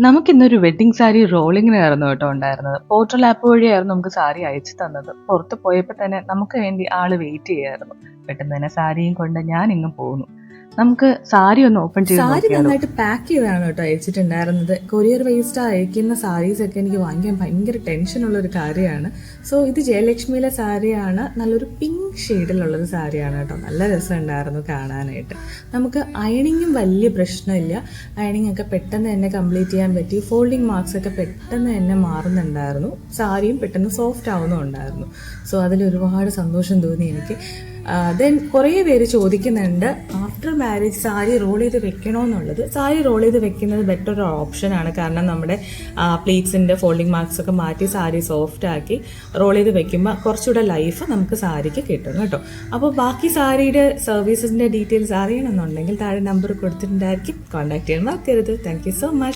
നമുക്കിന്നൊരു വെഡ്ഡിങ് സാരി റോളിങ്ങിനായിരുന്നു കേട്ടോ ഉണ്ടായിരുന്നത്. പോർട്ടൽ ആപ്പ് വഴിയായിരുന്നു നമുക്ക് സാരി അയച്ചു തന്നത്. പുറത്ത് പോയപ്പോൾ തന്നെ നമുക്ക് വേണ്ടി ആള് വെയിറ്റ് ചെയ്യായിരുന്നു. പെട്ടെന്ന് തന്നെ സാരിയും കൊണ്ട് ഞാൻ ഇങ്ങ് പോന്നു. നമുക്ക് സാരി ഒന്ന് ഓപ്പൺ ചെയ്ത് സാരി നോക്കിയാലോ? നന്നായിട്ട് പാക്ക് ചെയ്താണ് കേട്ടോ അയച്ചിട്ടുണ്ടായിരുന്നത്. കൊറിയർ വേസ്റ്റ് അയക്കുന്ന സാരീസൊക്കെ എനിക്ക് വാങ്ങിക്കാൻ ഭയങ്കര ടെൻഷനുള്ള ഒരു കാര്യമാണ്. സോ ഇത് ജയലക്ഷ്മിയിലെ സാരിയാണ്. നല്ലൊരു പിങ്ക് ഷെയ്ഡിലുള്ളൊരു സാരിയാണ് കേട്ടോ. നല്ല രസമുണ്ടായിരുന്നു കാണാനായിട്ട്. നമുക്ക് അയണിങ്ങും വലിയ പ്രശ്നമില്ല. അയണിങ് ഒക്കെ പെട്ടെന്ന് തന്നെ കംപ്ലീറ്റ് ചെയ്യാൻ പറ്റി. ഫോൾഡിങ് മാർക്സ് ഒക്കെ പെട്ടെന്ന് തന്നെ മാറുന്നുണ്ടായിരുന്നു. സാരിയും പെട്ടെന്ന് സോഫ്റ്റ് ആവുന്നുണ്ടായിരുന്നു. സോ അതിലൊരുപാട് സന്തോഷം തോന്നി എനിക്ക്. ദെൻ കുറേ പേര് ചോദിക്കുന്നുണ്ട് ആഫ്റ്റർ മാരേജ് സാരി റോൾ ചെയ്ത് വെക്കണമെന്നുള്ളത്. സാരി റോൾ ചെയ്ത് വെക്കുന്നത് ബെറ്റർ ഒരു ഓപ്ഷനാണ്. കാരണം നമ്മുടെ പ്ലീറ്റ്സിൻ്റെ ഫോൾഡിങ് മാർക്സ് ഒക്കെ മാറ്റി സാരി സോഫ്റ്റ് ആക്കി റോൾ ചെയ്ത് വെക്കുമ്പോൾ കുറച്ചുകൂടെ ലൈഫ് നമുക്ക് സാരിക്ക് കിട്ടും കേട്ടോ. അപ്പോൾ ബാക്കി സാരിയുടെ സർവീസസിൻ്റെ ഡീറ്റെയിൽസ് അറിയണമെന്നുണ്ടെങ്കിൽ താഴെ നമ്പർ കൊടുത്തിട്ടുണ്ടായിരിക്കും. കോൺടാക്ട് ചെയ്യാൻ മറക്കരുത്. Thank you so much.